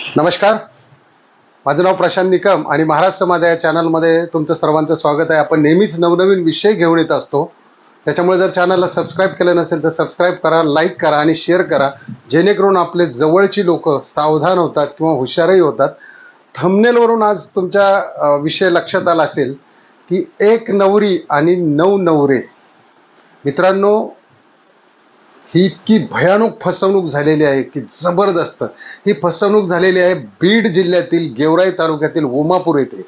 नमस्कार, माझं नाव प्रशांत निकम आणि महाराष्ट्र माझा या चॅनलमध्ये तुमचं सर्वांचं स्वागत आहे. आपण नेहमीच नवनवीन विषय घेऊन येत असतो. त्याच्यामुळे जर चॅनलला सबस्क्राईब केलं नसेल तर सबस्क्राईब करा, लाईक करा आणि शेअर करा, जेणेकरून आपले जवळची लोक सावधान होतात किंवा हुशारही होतात. थंबनेलवरून आज तुमच्या विषय लक्षात आला असेल की एक नवरी आणि 9 नवरे. मित्रांनो, ही इतकी भयानक फसवणूक झालेली आहे की जबरदस्त. ही फसवणूक झालेली आहे बीड जिल्ह्यातील गेवराई तालुक्यातील उमापूर येथे.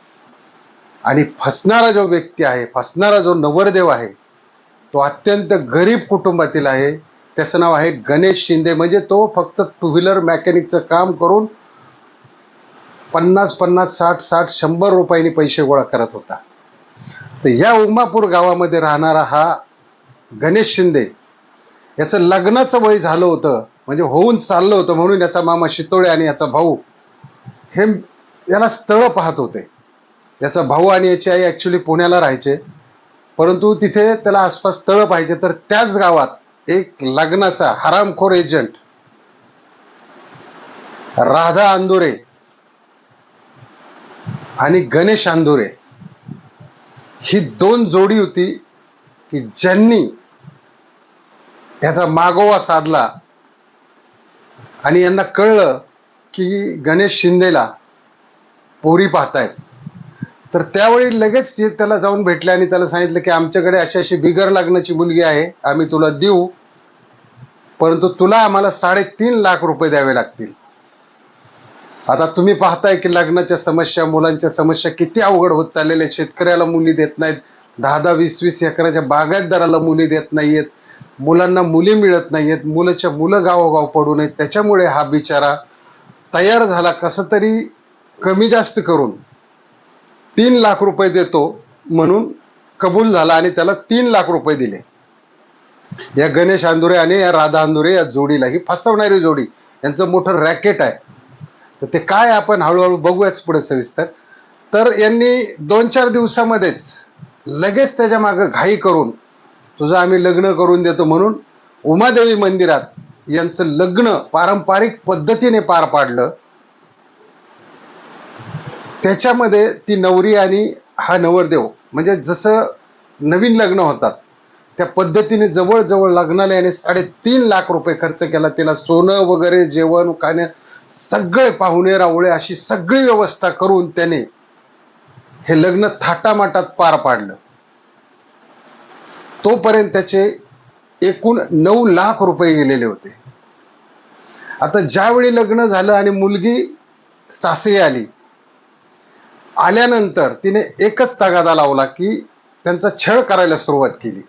आणि फसणारा जो व्यक्ती आहे, फसणारा जो नवरदेव आहे, तो अत्यंत गरीब कुटुंबातील आहे. त्याचं नाव आहे गणेश शिंदे. म्हणजे तो फक्त टू व्हीलर मेकॅनिकचं काम करून 50-50, 60-60, 100 रुपयांनी पैसे गोळा करत होता. तर या उमापूर गावामध्ये राहणारा हा गणेश शिंदे, याचं लग्नाचं वय झालं होतं, म्हणजे होऊन चाललं होतं, म्हणून याचा मामा शितोळे आणि याचा भाऊ हे याला स्थळं पाहत होते. याचा भाऊ आणि याची आई ॲक्च्युली पुण्याला राहायचे, परंतु तिथे त्याला आसपास स्थळं पाहिजे. तर त्याच गावात एक लग्नाचा हरामखोर एजंट राधा अंदुरे आणि गणेश अंदुरे ही 2 जोडी होती की ज्यांनी याचा मागोवा साधला. आणि यांना कळलं की गणेश शिंदेला पोरी पाहतायत. तर त्यावेळी लगेच त्याला जाऊन भेटले आणि त्याला सांगितलं की आमच्याकडे अशी अशी बिगर लग्नाची मुलगी आहे, आम्ही तुला देऊ, परंतु तुला आम्हाला 3.5 लाख रुपये द्यावे लागतील. आता तुम्ही पाहताय की लग्नाच्या समस्या, मुलांच्या समस्या किती अवघड होत चाललेल्या. शेतकऱ्याला मुली देत नाहीत, 10-10, 20-20 एकराच्या बागायतदाराला मुली देत नाहीयेत, मुलांना मुली मिळत नाहीयेत, मुलं गावोगाव पडू नयेत. त्याच्यामुळे हा बिचारा तयार झाला, कसं तरी कमी जास्त करून 3 लाख रुपये देतो म्हणून कबूल झाला आणि त्याला 3 लाख रुपये दिले. या गणेश अंदुरे आणि या राधा अंदुरे या जोडीला, ही फसवणारी जोडी, यांचं मोठं रॅकेट आहे. तर ते काय आपण हळूहळू बघूयाच पुढे सविस्तर. तर यांनी 2-4 दिवसामध्येच लगेच त्याच्या मागं घाई करून तुझं आम्ही लग्न करून देतो म्हणून उमादेवी मंदिरात यांचं लग्न पारंपरिक पद्धतीने पार पाडलं. त्याच्यामध्ये ती नवरी आणि हा नवरदेव, म्हणजे जसं नवीन लग्न होतात त्या पद्धतीने जवळजवळ लग्नाला याने 3.5 लाख रुपये खर्च केला. त्याला सोनं वगैरे, जेवण खाणं, सगळे पाहुणे रावळे अशी सगळी व्यवस्था करून त्याने हे लग्न थाटामाटात पार पाडलं. तोपर्यंत त्याचे एकूण 9 लाख रुपये गेलेले होते. आता ज्यावेळी लग्न झालं आणि मुलगी सासरी आल्यानंतर तिने एकच तगादा लावला की त्यांचा छळ करायला सुरुवात केली.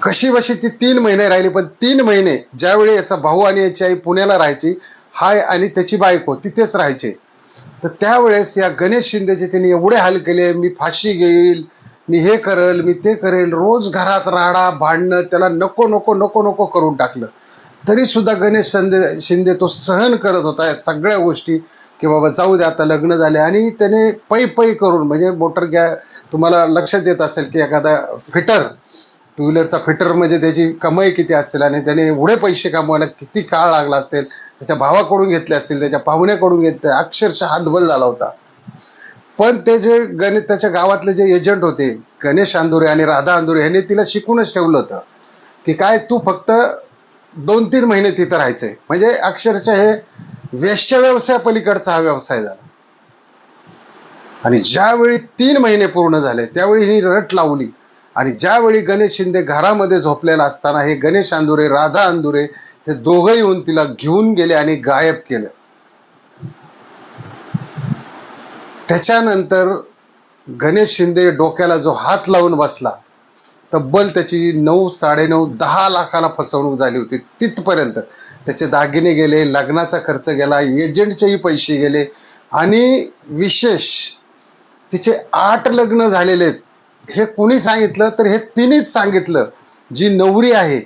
कशी बशी ती 3 महिने राहिली, पण 3 महिने ज्यावेळी याचा भाऊ आणि याची आई पुण्याला राहायची, हाय आणि त्याची बायको तिथेच राहायचे, तर त्यावेळेस या गणेश शिंदेचे त्यांनी एवढे हाल केले, मी फाशी घेईल, मी हे करेल, मी ते करेल, रोज घरात राडा भांडणं, त्याला नको नको नको नको करून टाकलं. तरी सुद्धा गणेश शिंदे तो सहन करत होता या सगळ्या गोष्टी की बाबा जाऊ दे, आता लग्न झाले. आणि त्याने पै करून, म्हणजे मोटर तुम्हाला लक्षात येत असेल की एखादा फिटर, टू व्हीलरचा फिटर म्हणजे त्याची कमाई किती असेल आणि त्याने एवढे पैसे कमवायला किती काळ लागला असेल. त्याच्या भावाकडून घेतले असतील, त्याच्या पाहुण्याकडून घेतले, अक्षरशः हातबल झाला होता. पण ते जे त्याच्या गावातले जे एजंट होते गणेश अंदुरे आणि राधा अंदुरे, यांनी तिला शिकूनच ठेवलं होतं की काय तू फक्त 2-3 महिने तिथं राहायचंय. म्हणजे अक्षरशः हे वेश्या व्यवसाय पलीकडचा हा व्यवसाय झाला. आणि ज्यावेळी 3 महिने पूर्ण झाले त्यावेळी ही रट लावली. आणि ज्यावेळी गणेश शिंदे घरामध्ये झोपलेला असताना हे गणेश अंदुरे, राधा अंदुरे हे दोघं येऊन तिला घेऊन गेले आणि गायब केलं. त्याच्यानंतर गणेश शिंदे डोक्याला जो हात लावून बसला, तब्बल त्याची 9, 9.5, 10 लाखाला फसवणूक झाली होती. तिथपर्यंत त्याचे दागिने गेले, लग्नाचा खर्च गेला, एजंटचेही पैसे गेले. आणि विशेष तिचे 8 लग्न झालेले आहेत. हे कोणी सांगितलं तर हे तिनेच सांगितलं. जी नवरी आहे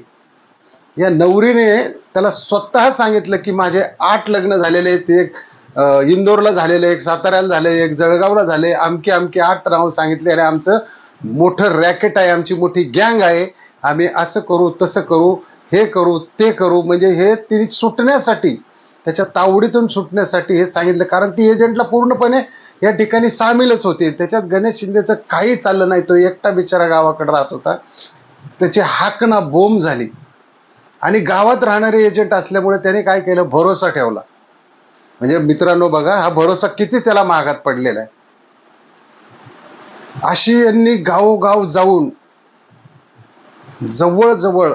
या नवरीने त्याला स्वतः सांगितलं की माझे 8 लग्न झालेले आहेत. एक इंदोरला झालेले, एक साताऱ्याला झाले, एक जळगावला झाले, आमके 8 नाव सांगितले. आणि आमचं मोठं रॅकेट आहे, आमची मोठी गँग आहे, आम्ही असं करू, तसं करू, हे करू, ते करू. म्हणजे हे तिने सुटण्यासाठी त्याच्या तावडीतून सुटण्यासाठी हे सांगितलं, कारण ती एजंटला पूर्णपणे या ठिकाणी सामीलच होती. त्याच्यात गणेश शिंदेचं काही चाललं नाही. तो एकटा बिचारा गावाकडे राहत होता. त्याची हाक ना बोंब झाली आणि गावात राहणारे एजंट असल्यामुळे त्याने काय केलं, भरोसा ठेवला. म्हणजे मित्रांनो बघा, हा भरोसा किती त्याला महागात पडलेला आहे. अशी यांनी गावोगाव जाऊन जवळजवळ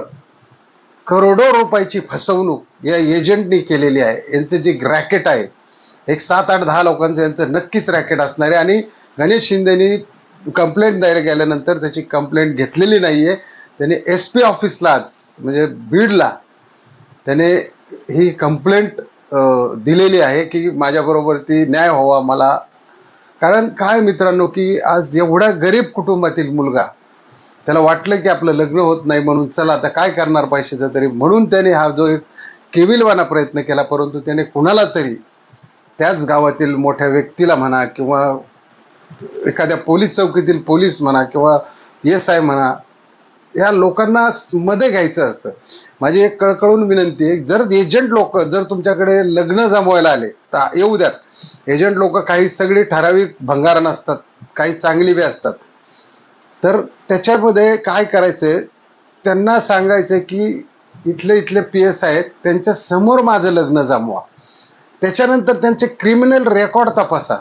करोडो रुपयाची फसवणूक या एजंटनी केलेली आहे. यांचं जे रॅकेट आहे, एक 7-8-10 लोकांचं यांचं नक्कीच रॅकेट असणार आहे. आणि गणेश शिंदेनी कंप्लेंट द्यायला गेल्यानंतर त्याची कंप्लेंट घेतलेली नाही आहे. त्याने SP ऑफिसलाच म्हणजे बीडला त्याने ही कंप्लेंट दिलेली आहे की माझ्याबरोबर ती न्याय व्हावा मला. कारण काय मित्रांनो, की आज एवढ्या गरीब कुटुंबातील मुलगा, त्याला वाटलं की आपलं लग्न होत नाही म्हणून चला आता काय करणार पैशाचं तरी, म्हणून त्याने हा जो एक केविलवाना प्रयत्न केला. परंतु त्याने कुणाला तरी, त्याच गावातील मोठ्या व्यक्तीला म्हणा किंवा एखाद्या पोलीस चौकीतील पोलीस म्हणा किंवा PSI म्हणा, या लोकांना मध्ये घ्यायचं असतं. माझी एक कळकळून विनंती आहे, जर एजंट लोक जर तुमच्याकडे लग्न जमवायला आले तर येऊ द्यात. एजंट लोक काही सगळी ठराविक भंगार नसतात, काही चांगली बी असतात. तर त्याच्यामध्ये काय करायचंय, त्यांना सांगायचं की इथले PSI आहेत, त्यांच्या समोर माझं लग्न जमवा. त्याच्यानंतर त्यांचे क्रिमिनल रेकॉर्ड तपासा.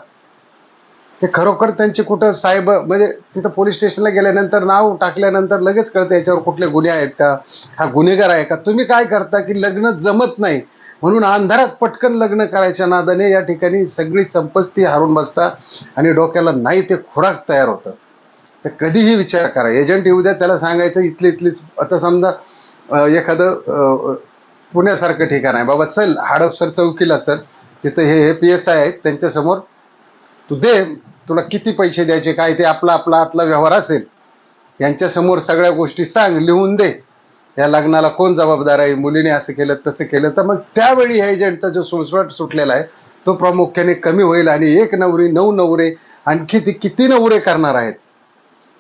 ते खरोखर त्यांचे कुठं साहेब, म्हणजे तिथं पोलीस स्टेशनला गेल्यानंतर नाव टाकल्यानंतर लगेच कळतं याच्यावर कुठले गुन्हे आहेत का, हा गुन्हेगार आहे का. तुम्ही काय करता की लग्न जमत नाही म्हणून अंधारात पटकन लग्न करायच्या नादाने या ठिकाणी सगळी संपत्ती हारून बसता आणि डोक्याला नाही ते खुराक तयार होतं. तर कधीही विचार करा. एजंट येऊ द्या, त्याला सांगायचं इथलीच. आता समजा एखादं पुण्यासारखं ठिकाण आहे, बाबा चल हडपसर चौकीला सर, तिथं हे PSI आहेत, त्यांच्यासमोर तू दे, तुला किती पैसे द्यायचे काय ते आपला आतला व्यवहार असेल, यांच्यासमोर सगळ्या गोष्टी सांग, लिहून दे. या लग्नाला कोण जबाबदार आहे, मुलीने असं केलं तसं केलं, तर मग त्यावेळी ह्या एजंटचा जो सुळसुळाट सुटलेला आहे तो प्रामुख्याने कमी होईल. आणि 1 नवरी 9 नवरे, आणखी ते किती नवरे करणार आहेत,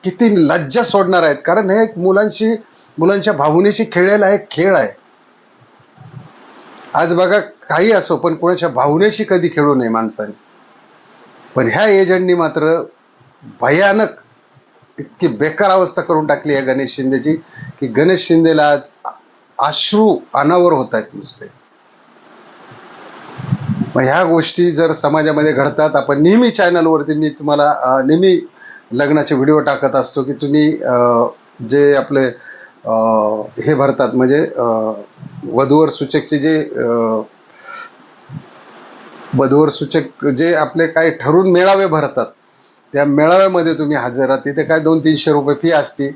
किती लज्जा सोडणार आहेत. कारण हे एक मुलांच्या भावनेशी खेळलेला एक खेळ आहे. आज बघा, काही असो पण कोणाच्या भावनेशी कधी खेळू नये माणसाने. पण ह्या एजंटनी मात्र भयानक इतकी बेकार अवस्था करून टाकली आहे गणेश शिंदेची, की गणेश शिंदेला आज अश्रू अनावर होत आहेत नुसते. मग ह्या गोष्टी जर समाजामध्ये घडतात, आपण नेहमी चॅनलवरती मी तुम्हाला नेहमी लग्नाचे व्हिडिओ टाकत असतो की तुम्ही जे आपले हे भरतात, म्हणजे वधूवर सूचकचे जे वधूवर सूचक जे आपले काही ठरून मेळावे भरतात, त्या मेळाव्यामध्ये तुम्ही हजर राहा. तिथे काय 200-300 रुपये फी असते.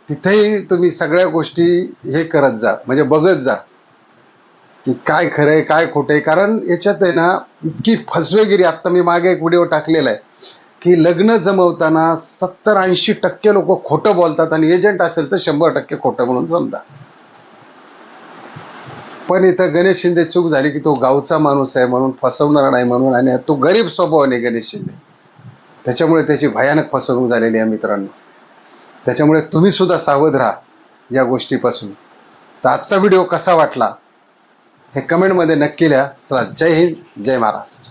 तिथेही तुम्ही सगळ्या गोष्टी हे करत जा, म्हणजे बघत जा की काय खरं आहे काय खोटं आहे. कारण याच्यात आहे ना इतकी फसवेगिरी. आत्ता मी मागे एक व्हिडिओ टाकलेला आहे की लग्न जमवताना 70-80% लोक खोटं बोलतात आणि एजंट असेल तर 100% खोटं म्हणून समजा. पण इथं गणेश शिंदे चूक झाली की तो गावचा माणूस आहे म्हणून फसवणार नाही म्हणून, आणि तो गरीब स्वभावाने गणेश शिंदे, त्याच्यामुळे त्याची भयानक फसवणूक झालेली आहे मित्रांनो. त्याच्यामुळे तुम्ही सुद्धा सावध राहा या गोष्टीपासून. तर आजचा व्हिडिओ कसा वाटला हे कमेंटमध्ये नक्की लिहा. चला, जय हिंद, जय महाराष्ट्र.